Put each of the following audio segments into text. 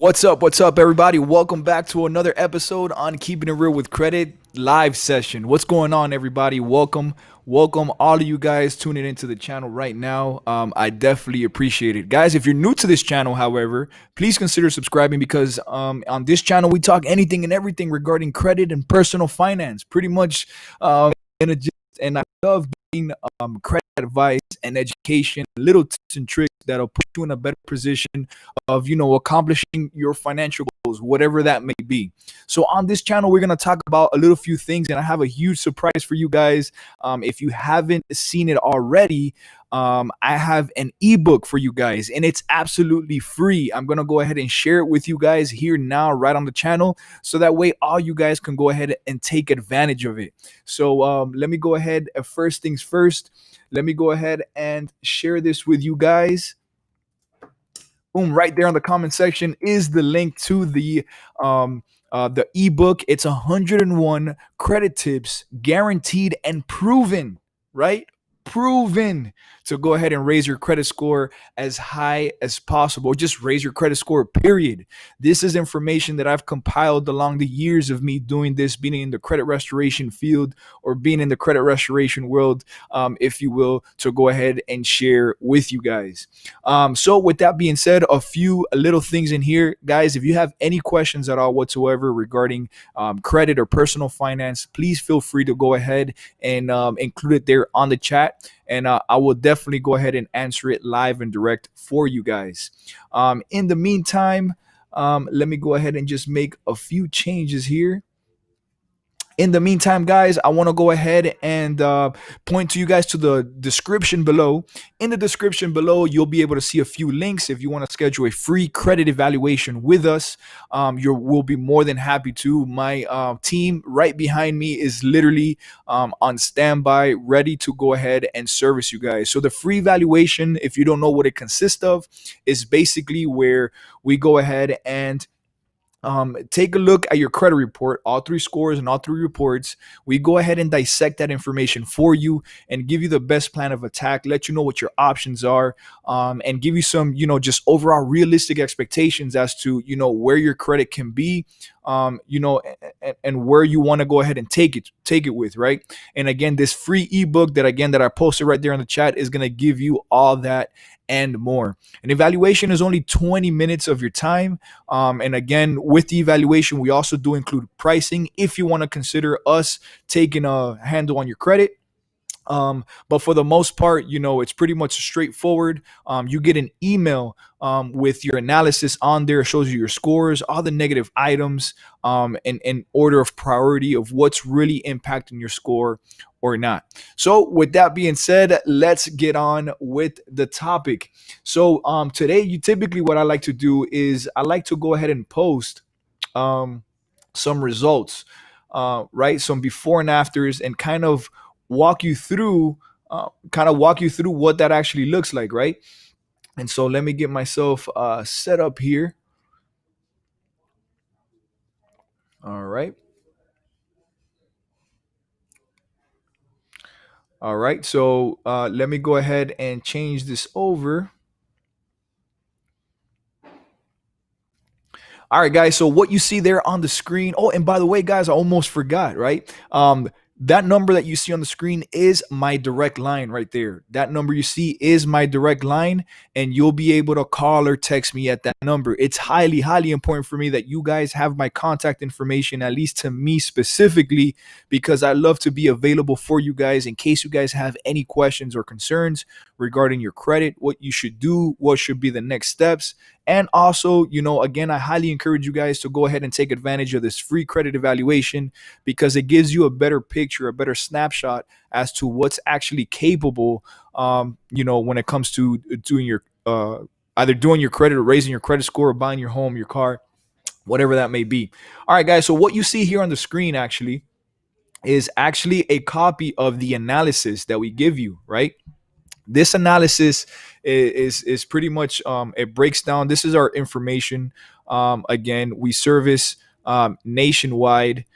What's up, everybody? Welcome back to another episode on Keeping It Real with Credit live session. What's going on, everybody? Welcome, all of you guys tuning into the channel right now. I definitely appreciate it, guys. If you're new to this channel, however, please consider subscribing because on this channel we talk anything and everything regarding credit and personal finance, pretty much. In a gist, and I love getting credit advice and education, little tips and tricks that'll put you in a better position of accomplishing your financial goals, whatever that may be. So on this channel we're going to talk about a little few things, and I have a huge surprise for you guys. If you haven't seen it already, I have an ebook for you guys, and it's absolutely free. I'm going to go ahead and share it with you guys here now, right on the channel, so that way all you guys can go ahead and take advantage of it. So let me go ahead, first things first, let me go ahead and share this with you guys. Boom, right there on the comment section is the link to the ebook. It's 101 credit tips, guaranteed and proven, right? Proven to go ahead and raise your credit score as high as possible. Just raise your credit score, period. This is information that I've compiled along the years of me doing this, being in the credit restoration field or being in the credit restoration world, if you will, to go ahead and share with you guys. So with that being said, a few little things in here, guys. If you have any questions at all whatsoever regarding credit or personal finance, please feel free to go ahead and include it there on the chat, and I will definitely go ahead and answer it live and direct for you guys. In the meantime, let me go ahead and just make a few changes here. In the meantime, guys, I want to go ahead and point to you guys to the description below. In the description below, you'll be able to see a few links if you want to schedule a free credit evaluation with us. We'll be more than happy to. My team right behind me is literally on standby, ready to go ahead and service you guys. So the free evaluation, if you don't know what it consists of, is basically where we go ahead and take a look at your credit report, all three scores and all three reports. We go ahead and dissect that information for you and give you the best plan of attack, let you know what your options are, and give you some, just overall realistic expectations as to, where your credit can be, and where you want to go ahead and take it with, right? And again, this free ebook that I posted right there in the chat is going to give you all that and more. An evaluation is only 20 minutes of your time. And again, with the evaluation, we also do include pricing if you want to consider us taking a handle on your credit. But for the most part, it's pretty much straightforward. You get an email with your analysis on there. It shows you your scores, all the negative items, in order of priority of what's really impacting your score or not. So with that being said, let's get on with the topic. So today, typically what I like to do is I like to go ahead and post um, some results, right? Some before and afters, and walk you through walk you through what that actually looks like, right? And so let me get myself set up here. All right. All right. So let me go ahead and change this over. All right, guys. So what you see there on the screen. Oh, and by the way, guys, I almost forgot, right? That number that you see on the screen is my direct line right there. That number you see is my direct line, and you'll be able to call or text me at that number. It's highly, highly important for me that you guys have my contact information, at least to me specifically, because I love to be available for you guys in case you guys have any questions or concerns regarding your credit, what you should do, what should be the next steps. And also, again, I highly encourage you guys to go ahead and take advantage of this free credit evaluation because it gives you a better picture, a better snapshot as to what's actually capable, when it comes to doing your either doing your credit or raising your credit score or buying your home, your car, whatever that may be. All right, guys. So what you see here on the screen actually is actually a copy of the analysis that we give you, right? This analysis is pretty much, it breaks down. This is our information. Again, we service nationwide,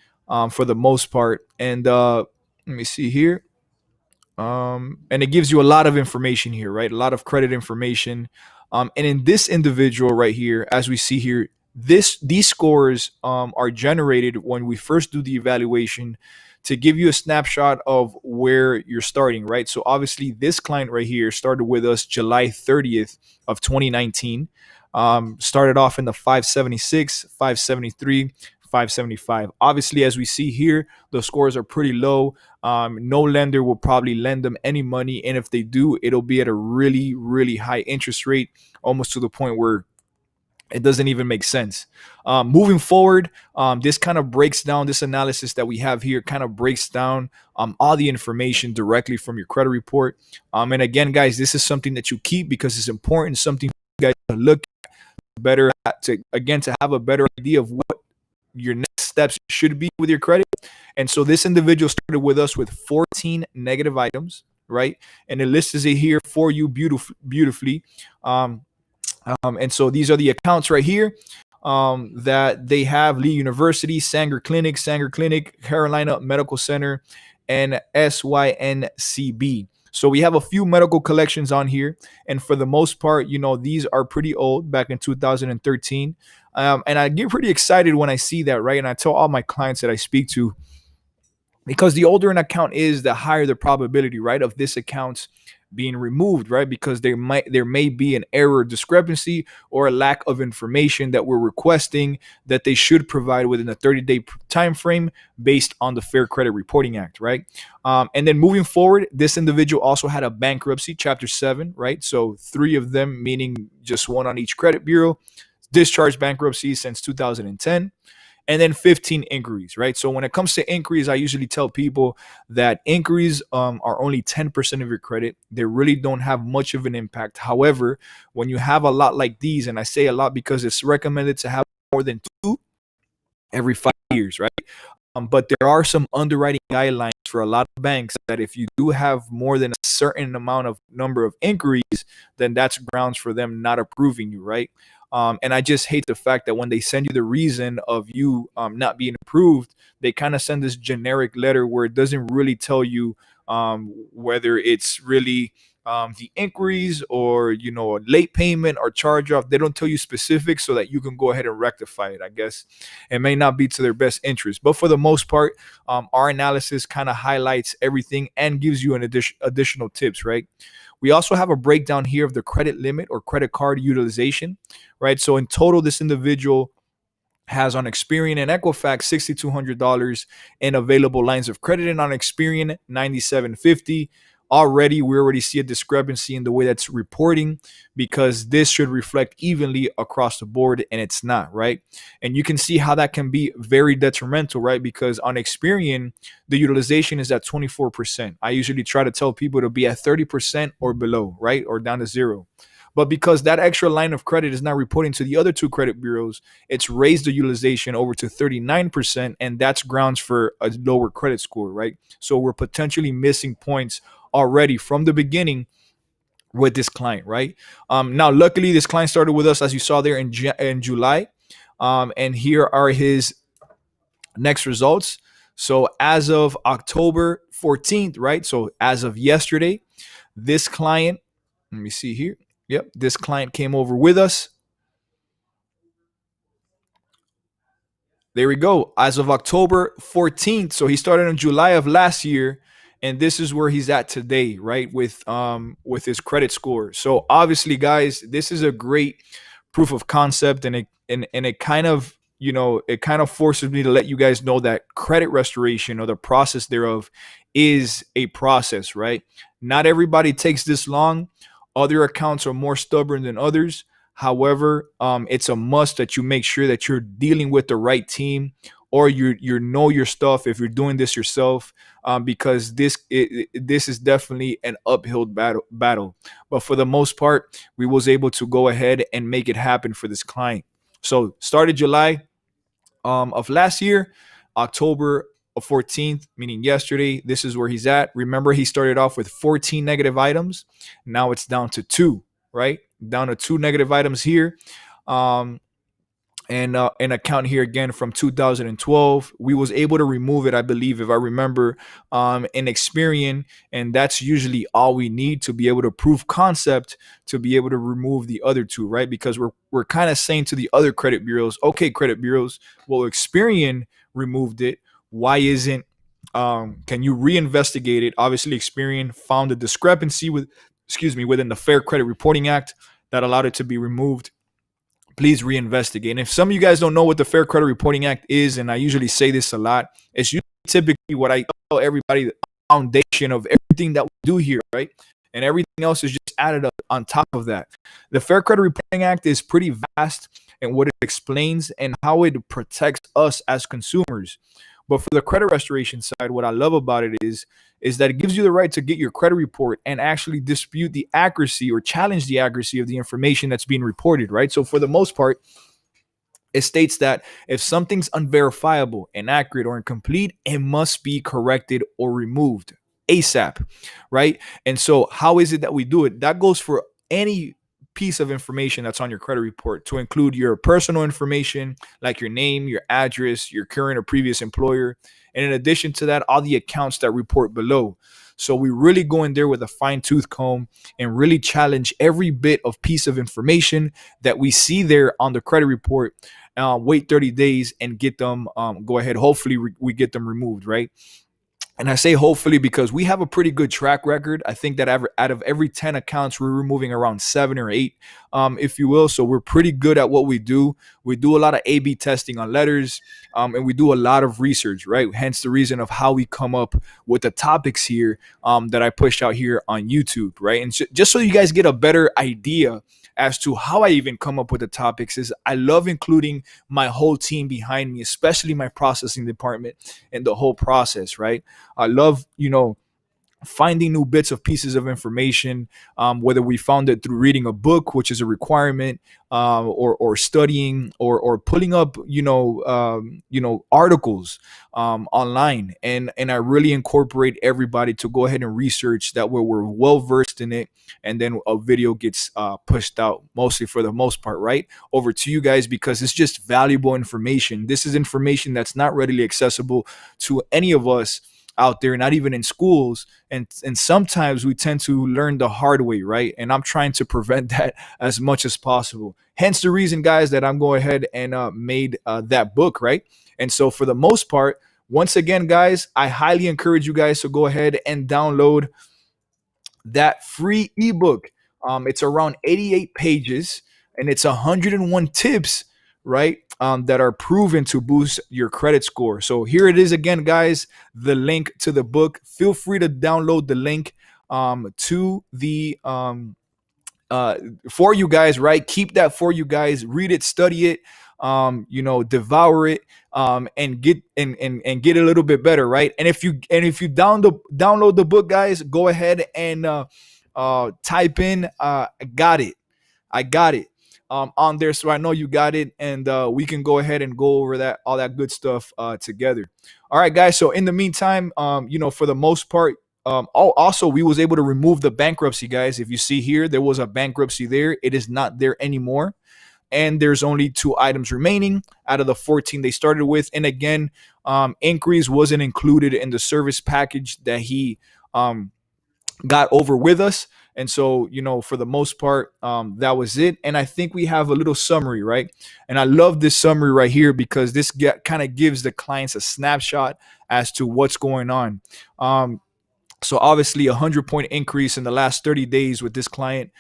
for the most part, and let me see here. And it gives you a lot of information here, right? A lot of credit information. And in this individual right here, as we see here, These scores are generated when we first do the evaluation to give you a snapshot of where you're starting, right? So obviously, this client right here started with us July 30th of 2019. Started off in the 576, 573, 575. Obviously, as we see here, the scores are pretty low. No lender will probably lend them any money, and if they do, it'll be at a really, really high interest rate, almost to the point where it doesn't even make sense. Moving forward, this kind of breaks down this analysis that we have here, kind of breaks down all the information directly from your credit report. And again, guys, this is something that you keep because it's important, something you guys to look better at, to again to have a better idea of what your next steps should be with your credit. And so this individual started with us with 14 negative items, right? And it lists it here for you beautifully. And so these are the accounts right here that they have: Lee University, Sanger Clinic, Carolina Medical Center, and SYNCB. So we have a few medical collections on here, and for the most part, these are pretty old, back in 2013. And I get pretty excited when I see that, right? And I tell all my clients that I speak to, because the older an account is, the higher the probability, right, of this account being removed, right? Because there may be an error, discrepancy, or a lack of information that we're requesting that they should provide within a 30-day time frame based on the Fair Credit Reporting Act, right? And then moving forward, this individual also had a bankruptcy, Chapter 7, right? So 3 of them, meaning just one on each credit bureau, discharged bankruptcy since 2010. And then 15 inquiries, right? So when it comes to inquiries, I usually tell people that inquiries are only 10% of your credit. They really don't have much of an impact. However, when you have a lot like these, and I say a lot because it's recommended to have more than 2 every 5 years, right? But there are some underwriting guidelines for a lot of banks that if you do have more than a certain amount of number of inquiries, then that's grounds for them not approving you, right? And I just hate the fact that when they send you the reason of you not being approved, they kind of send this generic letter where it doesn't really tell you whether it's really the inquiries or a late payment or charge off. They don't tell you specifics so that you can go ahead and rectify it. I guess it may not be to their best interest, but for the most part, our analysis kind of highlights everything and gives you an additional tips, right? We also have a breakdown here of the credit limit or credit card utilization, right? So in total, this individual has on Experian and Equifax $6,200 in available lines of credit, and on Experian $9,750. Already, we already see a discrepancy in the way that's reporting, because this should reflect evenly across the board, and it's not, right? And you can see how that can be very detrimental, right? Because on Experian, the utilization is at 24%. I usually try to tell people to be at 30% or below, right? Or down to 0. But because that extra line of credit is not reporting to the other 2 credit bureaus, it's raised the utilization over to 39%, and that's grounds for a lower credit score, right? So we're potentially missing points already from the beginning with this client, right? Now, luckily, this client started with us, as you saw there, in July. And here are his next results. So as of October 14th, right? So as of yesterday, this client, let me see here. Yep, this client came over with us. There we go. As of October 14th, so he started in July of last year, and this is where he's at today, right? With his credit score. So obviously, guys, this is a great proof of concept, and it kind of it kind of forces me to let you guys know that credit restoration, or the process thereof, is a process, right? Not everybody takes this long. Other accounts are more stubborn than others. However, it's a must that you make sure that you're dealing with the right team, or you know your stuff if you're doing this yourself, because this is definitely an uphill battle. But for the most part, we was able to go ahead and make it happen for this client. So started July of last year, October of 14th, meaning yesterday. This is where he's at. Remember, he started off with 14 negative items. Now it's down to 2, right? Down to 2 negative items here. Um, and an account here again from 2012. We was able to remove it, I believe, if I remember, in Experian, and that's usually all we need to be able to prove concept to be able to remove the other two, right? Because we're kind of saying to the other credit bureaus, okay, credit bureaus, well, Experian removed it. Why isn't can you reinvestigate it? Obviously, Experian found a discrepancy with, excuse me, within the Fair Credit Reporting Act that allowed it to be removed. Please reinvestigate. And if some of you guys don't know what the Fair Credit Reporting Act is, and I usually say this a lot, it's usually typically what I tell everybody, the foundation of everything that we do here, right? And everything else is just added up on top of that. The Fair Credit Reporting Act is pretty vast in what it explains and how it protects us as consumers. But for the credit restoration side, what I love about it is that it gives you the right to get your credit report and actually dispute the accuracy or challenge the accuracy of the information that's being reported, right? So for the most part, it states that if something's unverifiable, inaccurate, or incomplete, it must be corrected or removed ASAP, right? And so, how is it that we do it? That goes for any piece of information that's on your credit report, to include your personal information, like your name, your address, your current or previous employer. And in addition to that, all the accounts that report below. So we really go in there with a fine tooth comb and really challenge every bit of piece of information that we see there on the credit report. Wait 30 days and get them, go ahead. Hopefully, we get them removed, right? And I say hopefully because we have a pretty good track record. I think that out of every 10 accounts, we're removing around 7 or 8, if you will. So we're pretty good at what we do. We do a lot of A/B testing on letters, and we do a lot of research, right? Hence the reason of how we come up with the topics here, that I push out here on YouTube, right? And just so you guys get a better idea as to how I even come up with the topics, is I love including my whole team behind me, especially my processing department and the whole process, right? I love, finding new bits of pieces of information, whether we found it through reading a book, which is a requirement, or studying, or pulling up, articles, online, and I really incorporate everybody to go ahead and research that way we're well versed in it, and then a video gets pushed out, mostly for the most part, right, over to you guys, because it's just valuable information. This is information that's not readily accessible to any of us out there, not even in schools, and sometimes we tend to learn the hard way, right? And I'm trying to prevent that as much as possible. Hence the reason, guys, that I'm going ahead and made that book, right? And so for the most part, once again, guys, I highly encourage you guys to go ahead and download that free ebook. It's around 88 pages, and it's 101 tips, right? That are proven to boost your credit score. So here it is again, guys, the link to the book. Feel free to download the link, to the for you guys, right? Keep that for you guys. Read it, study it, devour it, and get a little bit better, right? And if you download the book, guys, go ahead and type in I got it, on there, so I know you got it, and we can go ahead and go over that, all that good stuff, together. All right, guys. So in the meantime, for the most part, also we was able to remove the bankruptcy, guys. If you see here, there was a bankruptcy there. It is not there anymore, and there's only 2 items remaining out of the 14 they started with. And again, inquiries wasn't included in the service package that he got over with us. And so, for the most part, that was it. And I think we have a little summary, right? And I love this summary right here, because this kind of gives the clients a snapshot as to what's going on. So obviously, 100-point increase in the last 30 days with this client,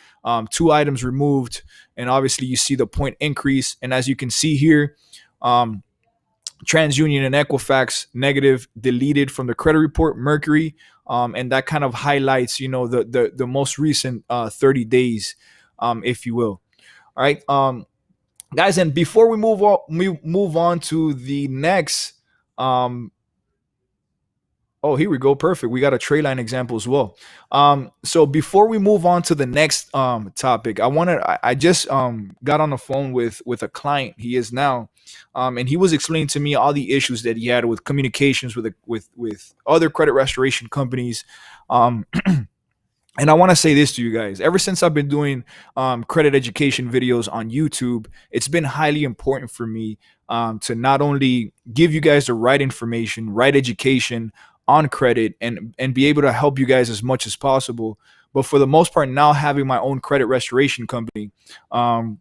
2 items removed, and obviously you see the point increase. And as you can see here, TransUnion and Equifax negative, deleted from the credit report. Mercury, and that kind of highlights, the most recent 30 days, if you will. All right, guys, and before we move on to the next, oh, here we go. Perfect. We got a trade line example as well. So before we move on to the next topic, I just got on the phone with a client. He is now, and he was explaining to me all the issues that he had with communications with other credit restoration companies. And I want to say this to you guys. Ever since I've been doing credit education videos on YouTube, it's been highly important for me to not only give you guys the right information, right education on credit, and be able to help you guys as much as possible, but for the most part, now having my own credit restoration company, um,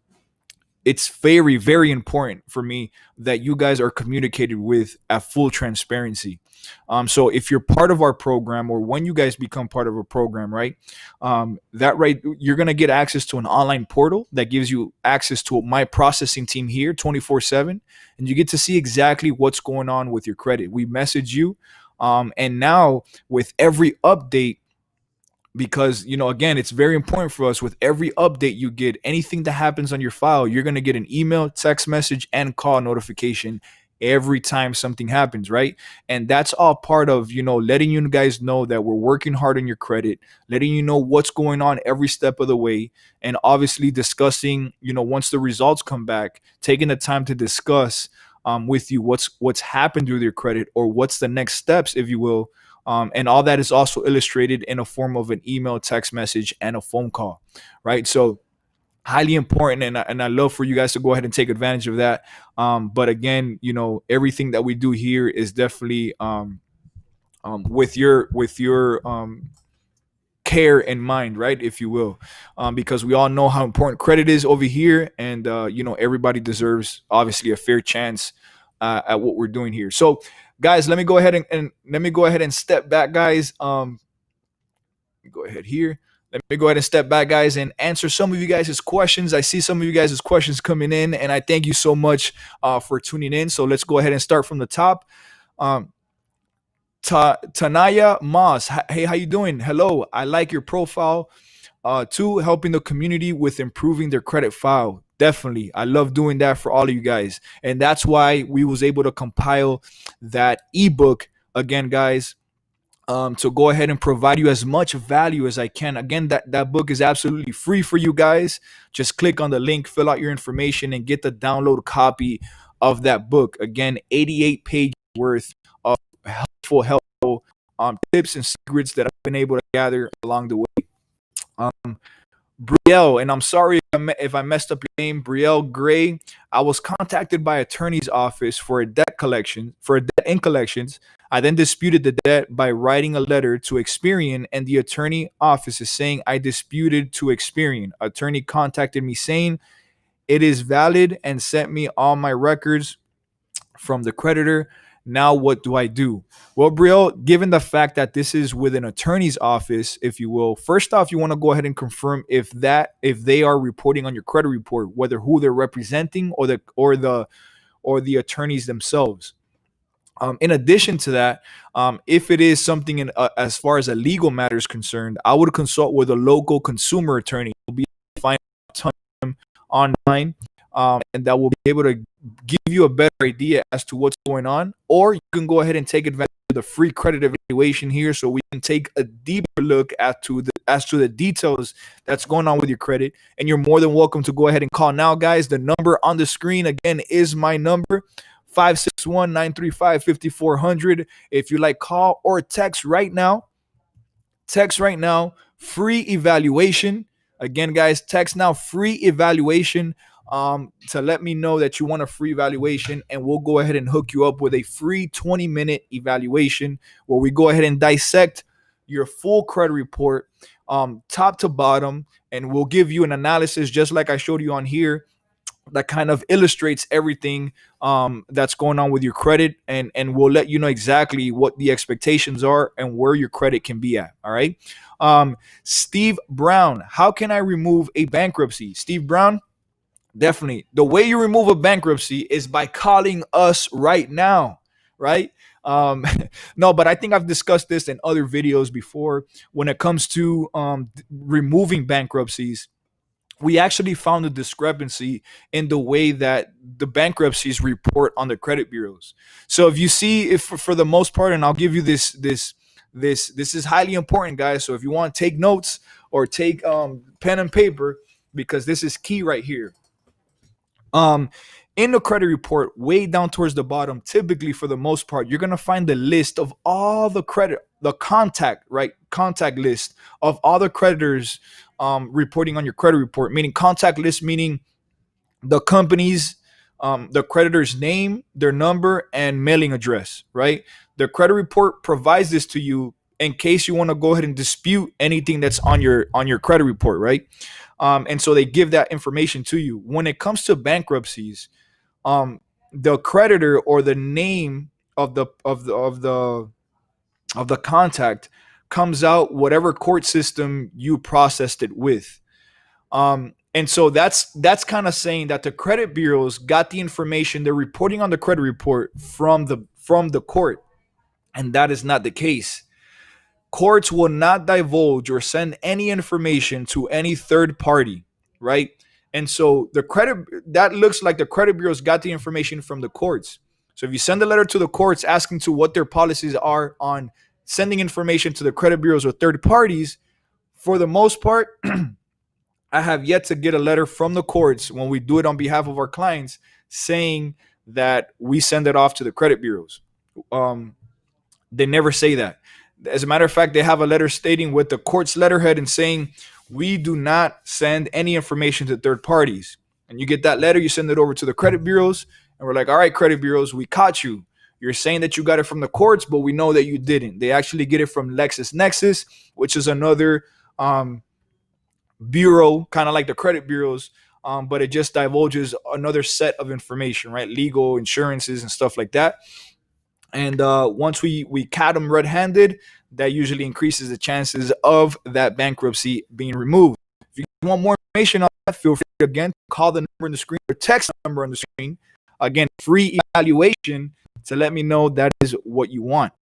it's very, very important for me that you guys are communicated with at full transparency. So if you're part of our program, or when you guys become part of a program, right, that right, you're gonna get access to an online portal that gives you access to my processing team here 24/7, and you get to see exactly what's going on with your credit. We message you, and now with every update, because again, it's very important for us, with every update you get, anything that happens on your file, you're going to get an email, text message, and call notification every time something happens, right? And that's all part of letting you guys know that we're working hard on your credit, letting you know what's going on every step of the way, and obviously discussing, once the results come back, taking the time to discuss with you what's happened with your credit, or what's the next steps, if you will. And all that is also illustrated in a form of an email, text message, and a phone call, right? So highly important, and I love for you guys to go ahead and take advantage of that. But again, everything that we do here is definitely with your care in mind, right, if you will, because we all know how important credit is over here, and everybody deserves obviously a fair chance at what we're doing here. So guys, let me go ahead and let me go ahead and step back, guys. Go ahead here. Let me go ahead and step back, guys, and answer some of you guys' questions. I see some of you guys' questions coming in, and I thank you so much for tuning in. So let's go ahead and start from the top. um, Tanaya Moss, hey, how you doing? Hello, I like your profile. Two, helping the community with improving their credit file. Definitely, I love doing that for all of you guys, and that's why we was able to compile that ebook again, guys. To go ahead and provide you as much value as I can. Again, that book is absolutely free for you guys. Just click on the link, fill out your information, and get the download copy of that book. Again, 88 pages worth of helpful tips and secrets that I've been able to gather along the way. Um, Brielle, and I'm sorry if I messed up your name, Brielle Gray. I was contacted by attorney's office for a debt in collections. I then disputed the debt by writing a letter to Experian, and the attorney office is saying I disputed to Experian. Attorney contacted me saying it is valid and sent me all my records from the creditor. Now what do I do? Well, Brielle, given the fact that this is with an attorney's office, if you will, first off, you want to go ahead and confirm if they are reporting on your credit report, whether who they're representing, or the attorneys themselves. In addition to that, if it is something as far as a legal matter is concerned, I would consult with a local consumer attorney. You'll be able to find a ton of them online, and that will be able to give you a better idea as to what's going on. Or you can go ahead and take advantage of the free credit evaluation here, so we can take a deeper look as to the details that's going on with your credit. And you're more than welcome to go ahead and call now, guys. The number on the screen again is my number. 561-935-5400. If you like, call or text right now. Text right now, free evaluation. Again, guys, text now, free evaluation, to let me know that you want a free evaluation, and we'll go ahead and hook you up with a free 20-minute evaluation where we go ahead and dissect your full credit report, top to bottom, and we'll give you an analysis just like I showed you on here, that kind of illustrates everything that's going on with your credit, and we'll let you know exactly what the expectations are and where your credit can be at. All right. Steve Brown, how can I remove a bankruptcy? Steve Brown, definitely the way you remove a bankruptcy is by calling us right now, right? um no, but I think I've discussed this in other videos before. When it comes to removing bankruptcies, we actually found a discrepancy in the way that the bankruptcies report on the credit bureaus. So if you see, if for the most part, and I'll give you this is highly important, guys. So if you want to take notes or take pen and paper, because this is key right here. um In the credit report, way down towards the bottom, typically for the most part, you're gonna find the list of all the credit, the contact, right? Contact list of all the creditors reporting on your credit report. Meaning contact list, meaning the company's the creditor's name, their number, and mailing address, right? The credit report provides this to you in case you want to go ahead and dispute anything that's on your credit report, right? And so they give that information to you. When it comes to bankruptcies, um, the creditor or the name of the contact comes out whatever court system you processed it with. And so that's kind of saying that the credit bureaus got the information, they're reporting on the credit report from the court, and that is not the case. Courts will not divulge or send any information to any third party, right? And so the credit, that looks like the credit bureaus got the information from the courts. So if you send a letter to the courts asking to what their policies are on sending information to the credit bureaus or third parties, for the most part, I have yet to get a letter from the courts when we do it on behalf of our clients saying that we send it off to the credit bureaus. Um, they never say that. As a matter of fact, they have a letter stating with the court's letterhead and saying we do not send any information to third parties. And you get that letter, you send it over to the credit bureaus, and we're like, all right, credit bureaus, we caught you. You're saying that you got it from the courts, but we know that you didn't. They actually get it from LexisNexis, which is another bureau, kind of like the credit bureaus, but it just divulges another set of information, right? Legal, insurances, and stuff like that. And once we catch them red-handed, that usually increases the chances of that bankruptcy being removed. If you want more information on that, feel free again to call the number on the screen or text the number on the screen. Again, free evaluation to let me know that is what you want.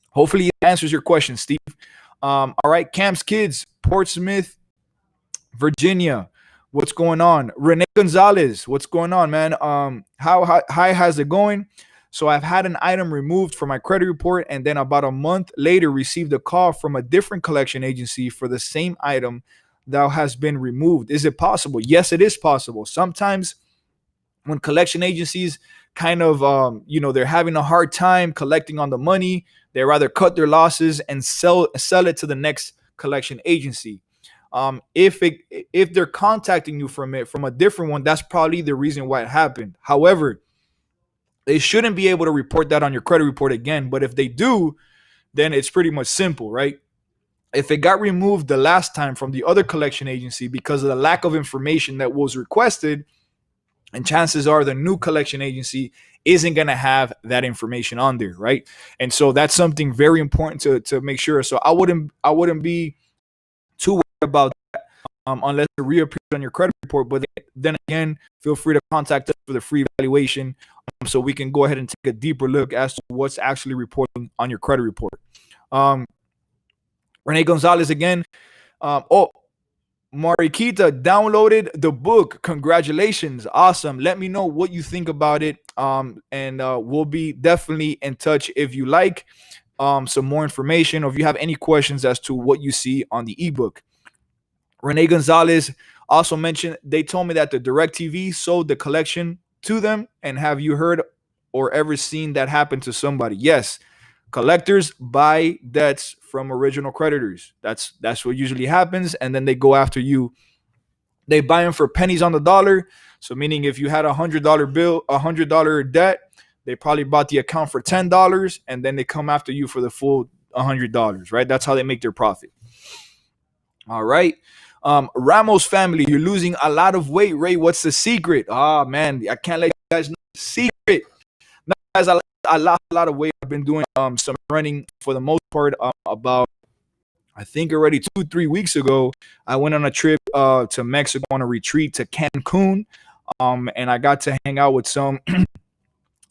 Hopefully, it answers your question, Steve. All right, Cam's Kids, Portsmouth, Virginia. What's going on? Rene Gonzalez, what's going on, man? How high has it going? So I've had an item removed from my credit report, and then about a month later received a call from a different collection agency for the same item that has been removed. Is it possible? Yes, it is possible. Sometimes when collection agencies kind of they're having a hard time collecting on the money, they rather cut their losses and sell it to the next collection agency. If they're contacting you from a different one, that's probably the reason why it happened. However, they shouldn't be able to report that on your credit report again. But if they do, then it's pretty much simple, right? If it got removed the last time from the other collection agency because of the lack of information that was requested, and chances are the new collection agency isn't going to have that information on there, right? And so that's something very important to make sure. So I wouldn't be too worried about that unless it reappears on your credit report. But then again, feel free to contact us for the free evaluation so we can go ahead and take a deeper look as to what's actually reporting on your credit report. Rene Gonzalez again. Mariquita downloaded the book. Congratulations. Awesome. Let me know what you think about it. And we'll be definitely in touch if you like some more information or if you have any questions as to what you see on the ebook. Rene Gonzalez also mentioned they told me that the DirecTV sold the collection to them. And have you heard or ever seen that happen to somebody? Yes. Collectors buy debts from original creditors. That's what usually happens, and then they go after you. They buy them for pennies on the dollar. So meaning if you had $100 bill, $100 debt, they probably bought the account for $10, and then they come after you for the full $100, right? That's how they make their profit. All right. Ramos family, you're losing a lot of weight, Ray. What's the secret? Man, I can't let you guys know the secret. Now, guys, I lost a lot of weight. I've been doing some running for the most part. About I think already 2-3 weeks ago, I went on a trip to Mexico on a retreat to Cancun, and I got to hang out with some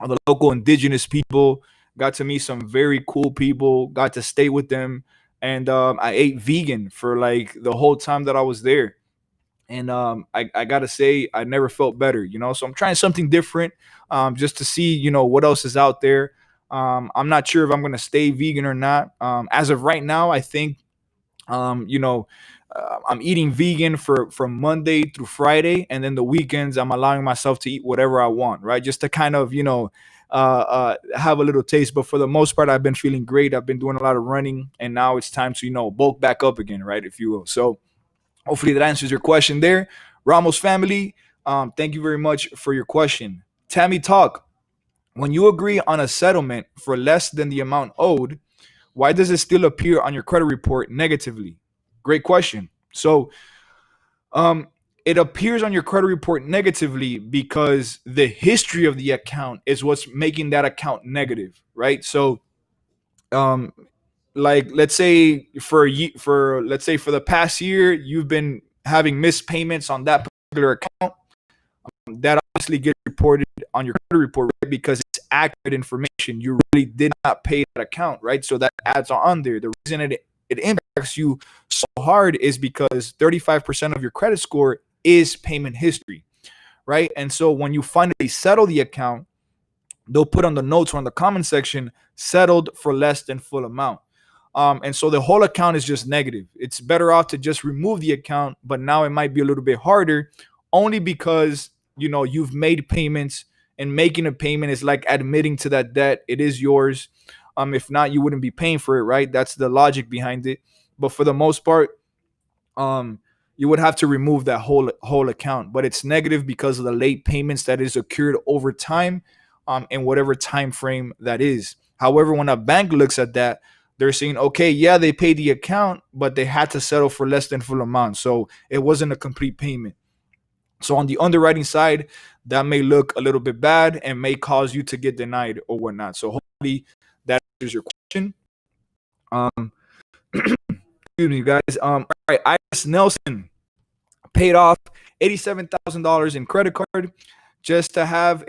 of the local indigenous people. Got to meet some very cool people. Got to stay with them, and I ate vegan for like the whole time that I was there. And I gotta say, I never felt better, So I'm trying something different, just to see, what else is out there. I'm not sure if I'm gonna stay vegan or not. As of right now, I think, I'm eating vegan for from Monday through Friday, and then the weekends I'm allowing myself to eat whatever I want, right? Just to kind of have a little taste. But for the most part, I've been feeling great. I've been doing a lot of running, and now it's time to bulk back up again, right? If you will. So hopefully that answers your question there, Ramos family. Thank you very much for your question, Tammy Talk. When you agree on a settlement for less than the amount owed, why does it still appear on your credit report negatively? Great question. So, um, it appears on your credit report negatively because the history of the account is what's making that account negative, right? So, um, like let's say for let's say for the past year, you've been having missed payments on that particular account. That obviously gets reported on your credit report, right? Because it's accurate information. You really did not pay that account, right? So that adds on there. The reason it impacts you so hard is because 35% of your credit score is payment history, right? And so when you finally settle the account, they'll put on the notes or on the comment section, settled for less than full amount. And so the whole account is just negative. It's better off to just remove the account, but now it might be a little bit harder only because you've made payments, and making a payment is like admitting to that debt. It is yours. If not, you wouldn't be paying for it, right? That's the logic behind it. But for the most part, um you would have to remove that whole account, but it's negative because of the late payments that is occurred over time, in whatever time frame that is. However, when a bank looks at that, they're saying, okay, yeah, they paid the account, but they had to settle for less than full amount, so it wasn't a complete payment. So on the underwriting side, that may look a little bit bad and may cause you to get denied or whatnot. So hopefully that answers your question. um Excuse me, guys. All right, Iris Nelson paid off $87,000 in credit card just to have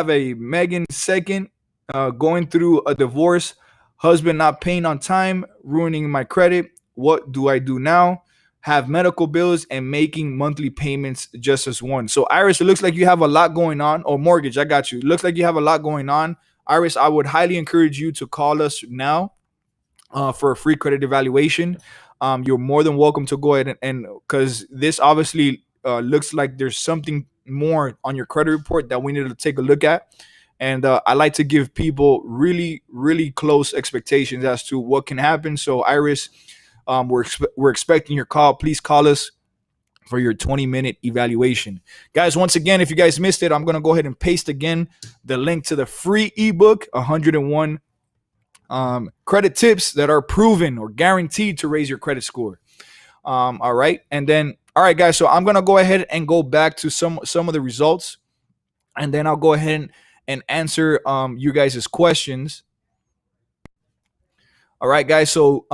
a Megan second, going through a divorce, husband not paying on time, ruining my credit. What do I do now? Have medical bills and making monthly payments just as one. So Iris, it looks like you have a lot going on. Or mortgage, I got you. It looks like you have a lot going on. Iris, I would highly encourage you to call us now, for a free credit evaluation. You're more than welcome to go ahead and because this obviously looks like there's something more on your credit report that we need to take a look at. And I like to give people really, really close expectations as to what can happen. So, Iris, we're expecting your call. Please call us for your 20-minute evaluation. Guys, once again, if you guys missed it, I'm going to go ahead and paste again the link to the free ebook, 101 credit tips that are proven or guaranteed to raise your credit score. All right. And then, all right, guys. So I'm going to go ahead and go back to some of the results, and then I'll go ahead and answer you guys' questions. All right, guys. So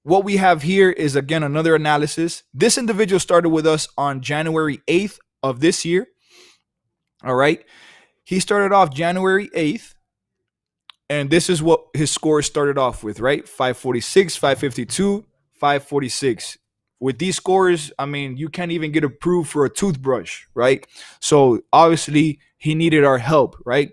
what we have here is, again, another analysis. This individual started with us on January 8th of this year. All right. He started off January 8th. And this is what his score started off with, right? 546, 552, 546. With these scores, I mean, you can't even get approved for a toothbrush, right? So obviously he needed our help, right?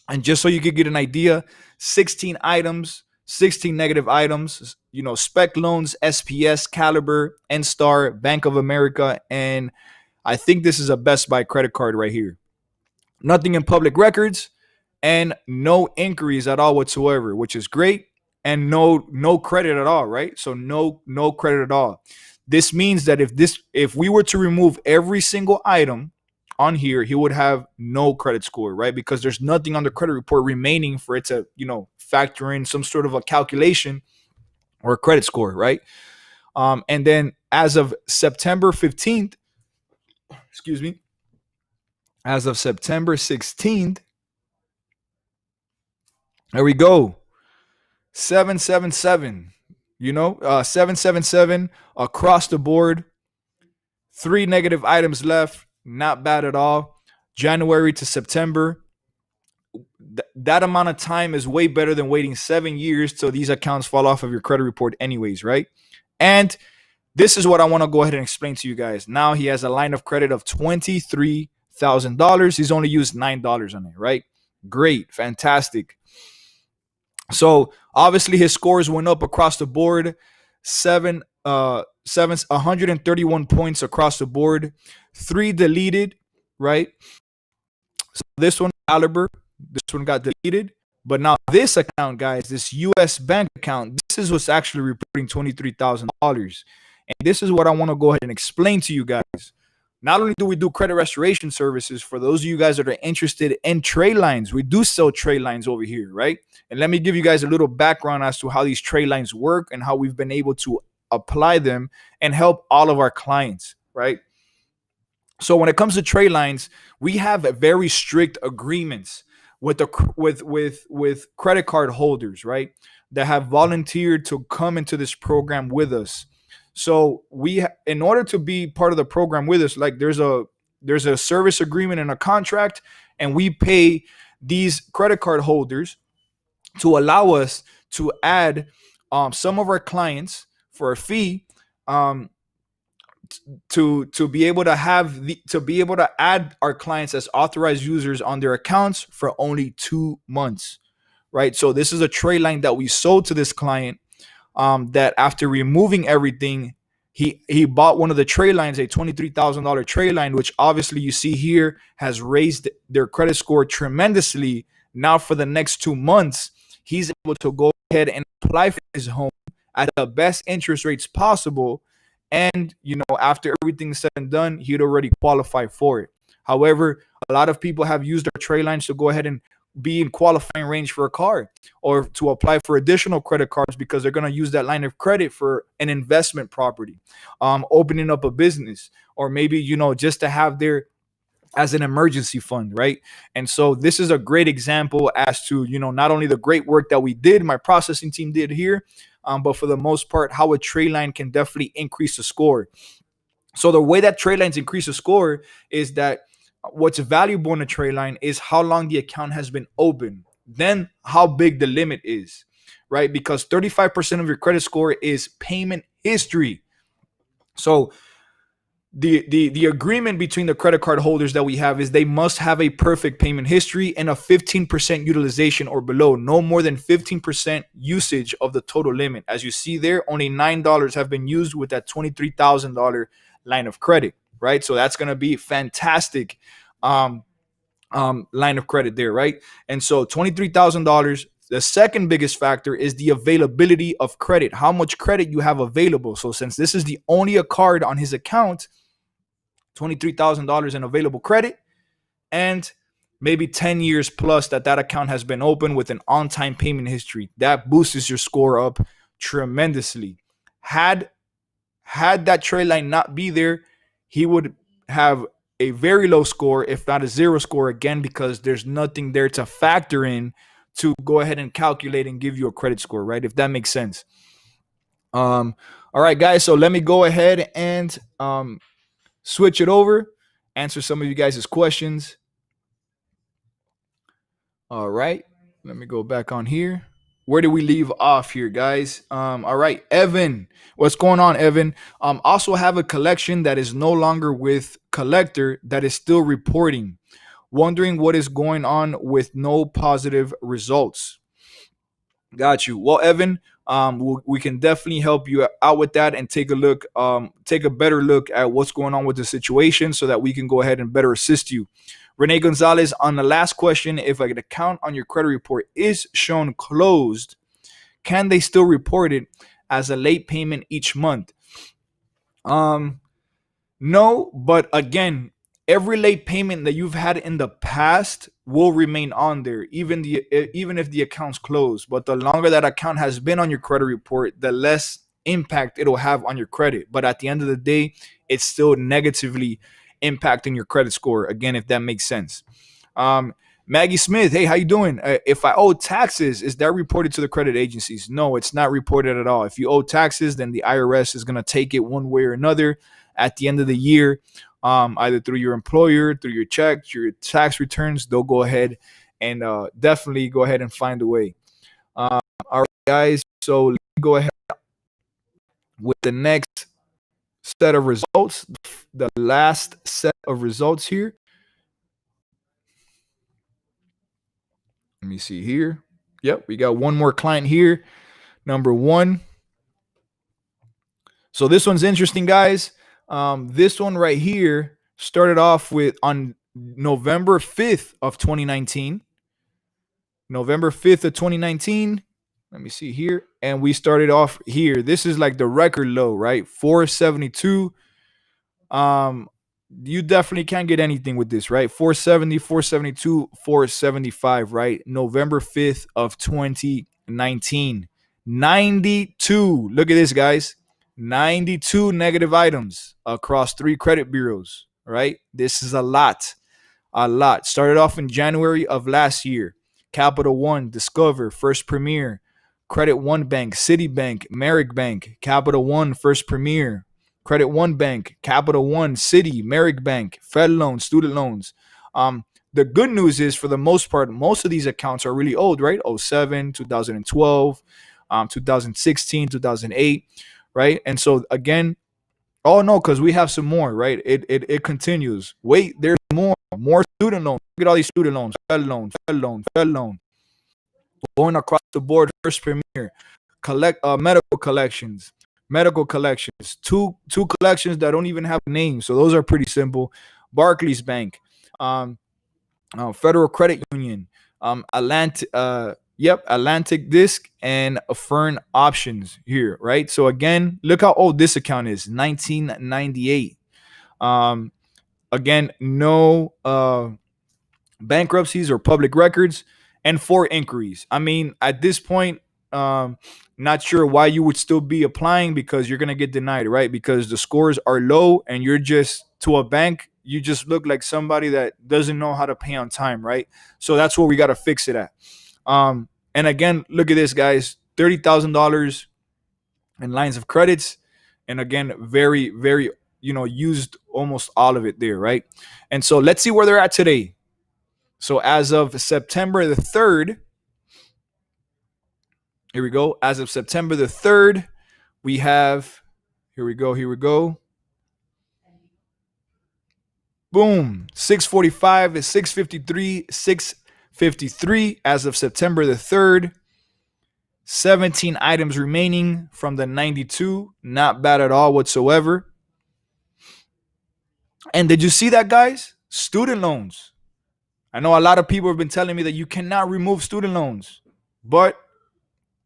And just so you could get an idea, 16 items, 16 negative items, spec loans, SPS, Caliber, N-Star, Bank of America, and I think this is a Best Buy credit card right here. Nothing in public records, and no inquiries at all whatsoever, which is great. And no credit at all, right? So no credit at all. This means that if we were to remove every single item on here, he would have no credit score, right? Because there's nothing on the credit report remaining for it to factor in some sort of a calculation or a credit score, right? And then as of September 15th, excuse me, as of September 16th, there we go. 777, 777 across the board. 3 negative items left. Not bad at all. January to September. That amount of time is way better than waiting 7 years till these accounts fall off of your credit report anyways, right? And this is what I want to go ahead and explain to you guys. Now he has a line of credit of $23,000. He's only used $9 on it, right? Great. Fantastic. So Obviously, his scores went up across the board. 131 points across the board. 3 deleted, right? So this one, Caliber, this one got deleted. But now this account, guys, this U.S. bank account, this is what's actually reporting $23,000. And this is what I want to go ahead and explain to you guys. Not only do we do credit restoration services for those of you guys that are interested in trade lines, we do sell trade lines over here, right? And let me give you guys a little background as to how these trade lines work and how we've been able to apply them and help all of our clients, right? So when it comes to trade lines, we have very strict agreements with the with credit card holders, right? That have volunteered to come into this program with us. So in order to be part of the program with us, like there's a service agreement and a contract, and we pay these credit card holders to allow us to add some of our clients for a fee, um, to be able to add our clients as authorized users on their accounts for only 2 months, right? So this is a trade line that we sold to this client, that after removing everything, he bought one of the trade lines, a $23,000 trade line, which obviously you see here has raised their credit score tremendously. Now for the next 2 months, he's able to go ahead and apply for his home at the best interest rates possible. And after everything's said and done, he'd already qualify for it. However, a lot of people have used their trade lines to go ahead and be in qualifying range for a car or to apply for additional credit cards because they're going to use that line of credit for an investment property, opening up a business, or maybe just to have there as an emergency fund, right? And so this is a great example as to not only the great work that we did, my processing team did here, but for the most part, how a trade line can definitely increase the score. So the way that trade lines increase the score is that what's valuable in a trade line is how long the account has been open, then how big the limit is, right? Because 35% of your credit score is payment history. So the agreement between the credit card holders that we have is they must have a perfect payment history and a 15% utilization or below, no more than 15% usage of the total limit. As you see there, only $9 have been used with that $23,000 line of credit, right? So that's going to be fantastic line of credit there, right? And so $23,000. The second biggest factor is the availability of credit, how much credit you have available. So since this is the only a card on his account, $23,000 in available credit, and maybe 10 years plus that account has been open with an on-time payment history. That boosts your score up tremendously. Had that trade line not be there, he would have a very low score, if not a zero score again, because there's nothing there to factor in to go ahead and calculate and give you a credit score, right? If that makes sense. All right, guys. So let me go ahead and switch it over, answer some of you guys' questions. All right, let me go back on here. Where did we leave off here, guys? All right, Evan, what's going on, Evan? Also have a collection that is no longer with collector that is still reporting. Wondering what is going on with no positive results. Got you. Well, Evan, we can definitely help you out with that and take a better look at what's going on with the situation so that we can go ahead and better assist you. Renee Gonzalez, on the last question, if an account on your credit report is shown closed, can they still report it as a late payment each month? No, but again, every late payment that you've had in the past will remain on there, even if the account's closed. But the longer that account has been on your credit report, the less impact it'll have on your credit. But at the end of the day, it's still negatively impacting your credit score. Again, if that makes sense. Maggie Smith, hey, how you doing? If I owe taxes, is that reported to the credit agencies? No, it's not reported at all. If you owe taxes, then the IRS is going to take it one way or another at the end of the year, either through your employer, through your checks, your tax returns. They'll go ahead and definitely go ahead and find a way. All right, guys. So let me go ahead with the next set of results, the last set of results here. Let me see here. Yep, we got one more client here. Number one. So this one's interesting, guys. This one right here started off with on November 5th of 2019. November 5th of 2019. Let me see here. And we started off here. This is like the record low, right? 472. Um, you definitely can't get anything with this, right? 470, 472, 475, right? November 5th of 2019. 92. Look at this, guys. 92 negative items across 3 credit bureaus, right? This is a lot. A lot. Started off in January of last year. Capital One, Discover, First Premier, Credit One Bank, Citibank, Merrick Bank, Capital One, First Premier, Credit One Bank, Capital One, Citi, Merrick Bank, Fed loans, student loans. The good news is, for the most part, most of these accounts are really old, right? 07, 2012, 2016, 2008, right? And so again, oh no, because we have some more, right? It continues. Wait, there's more student loans. Look at all these student loans, Fed loans, Fed loans, Fed loan, going across the board. First Premier, medical collections, two collections that don't even have names, so those are pretty simple. Barclays Bank, um, Federal Credit Union, Atlantic Disc, and Fern Options here, right? So again, look how old this account is, 1998. Again, no bankruptcies or public records, and 4 inquiries. I mean, at this point, not sure why you would still be applying, because you're gonna get denied, right? Because the scores are low, and you're just, to a bank, you just look like somebody that doesn't know how to pay on time, right? So that's where we got to fix it at. And again, look at this, guys. $30,000 in lines of credits, and again, very, very, used almost all of it there, right? And so let's see where they're at today. So as of September the 3rd, here we go. As of September the 3rd, we have, here we go. Boom, 645 to 653, 653 as of September the 3rd. 17 items remaining from the 92. Not bad at all whatsoever. And did you see that, guys? Student loans. I know a lot of people have been telling me that you cannot remove student loans, but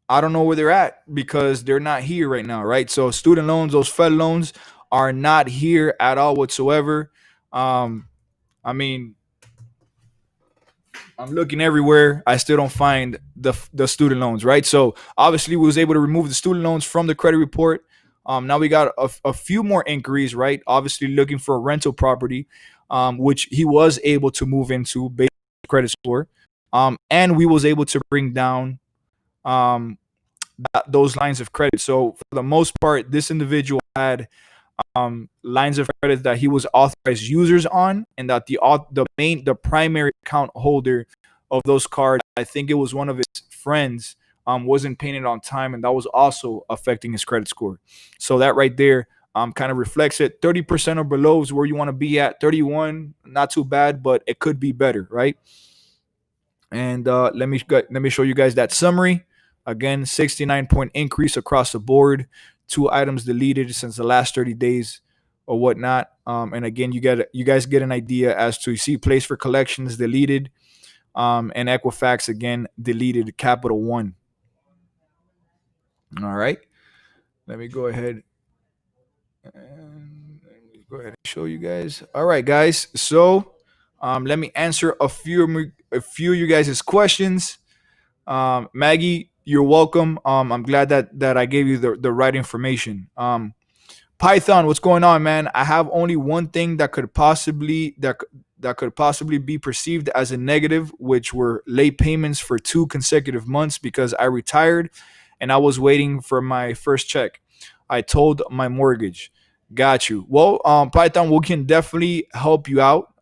I don't know where they're at, because they're not here right now, right? So student loans, those Fed loans, are not here at all whatsoever. I mean, I'm looking everywhere. I still don't find the student loans, right? So obviously we was able to remove the student loans from the credit report. Now we got a few more inquiries, right? Obviously looking for a rental property, which he was able to move into based on credit score. And we was able to bring down those lines of credit. So for the most part, this individual had lines of credit that he was authorized users on, and that the primary account holder of those cards, I think it was one of his friends, wasn't paying it on time, and that was also affecting his credit score. So that right there kind of reflects it. 30% or below is where you want to be at. 31, not too bad, but it could be better, right? And let me show you guys that summary. Again, 69-point increase across the board. 2 items deleted since the last 30 days or whatnot. And again, you guys get an idea as to, you see place for collections deleted, and Equifax again deleted. Capital One. All right. Let me go ahead and show you guys. All right, guys. So let me answer a few of you guys' questions. Maggie, you're welcome. I'm glad that I gave you the right information. Python, what's going on, man? I have only one thing that could possibly be perceived as a negative, which were late payments for 2 consecutive months because I retired and I was waiting for my first check. I told my mortgage. Got you. Well, Python, we can definitely help you out.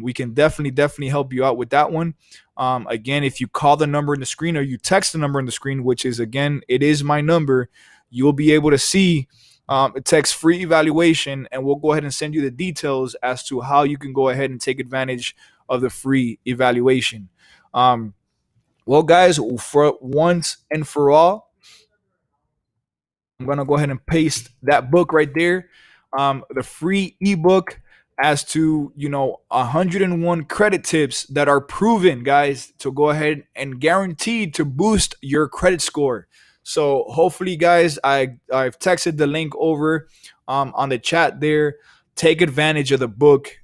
We can definitely help you out with that one. Again, if you call the number in the screen or you text the number in the screen, which is, again, it is my number, you'll be able to see a text free evaluation, and we'll go ahead and send you the details as to how you can go ahead and take advantage of the free evaluation. Well, guys, for once and for all, I'm gonna go ahead and paste that book right there, the free ebook as to 101 credit tips that are proven, guys, to go ahead and guaranteed to boost your credit score. So hopefully, guys, I've texted the link over on the chat there. Take advantage of the book.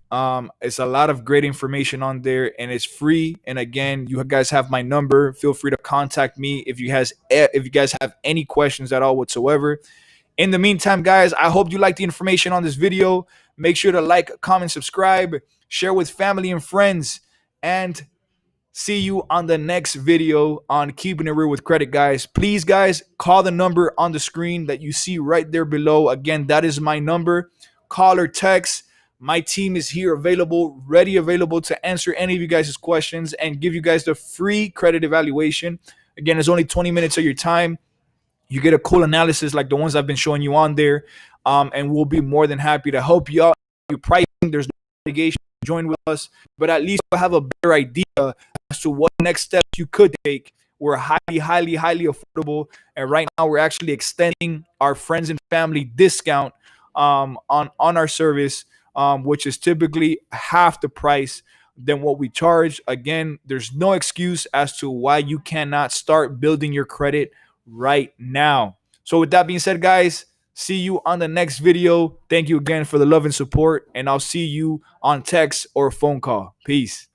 It's a lot of great information on there, and it's free. And again, you guys have my number. Feel free to contact me if you guys have any questions at all whatsoever. In the meantime, guys, I hope you like the information on this video. Make sure to like, comment, subscribe, share with family and friends, and see you on the next video on Keeping It Real with Credit, guys. Please, guys, call the number on the screen that you see right there below. Again, that is my number. Call or text. My team is here available, available to answer any of you guys' questions and give you guys the free credit evaluation. Again, it's only 20 minutes of your time. You get a cool analysis like the ones I've been showing you on there. And we'll be more than happy to help you out. Your pricing, there's no obligation to join with us, but at least you'll have a better idea as to what next steps you could take. We're highly, highly, highly affordable. And right now we're actually extending our friends and family discount on our service, which is typically half the price than what we charge. Again, there's no excuse as to why you cannot start building your credit right now. So with that being said, guys, see you on the next video. Thank you again for the love and support, and I'll see you on text or phone call. Peace.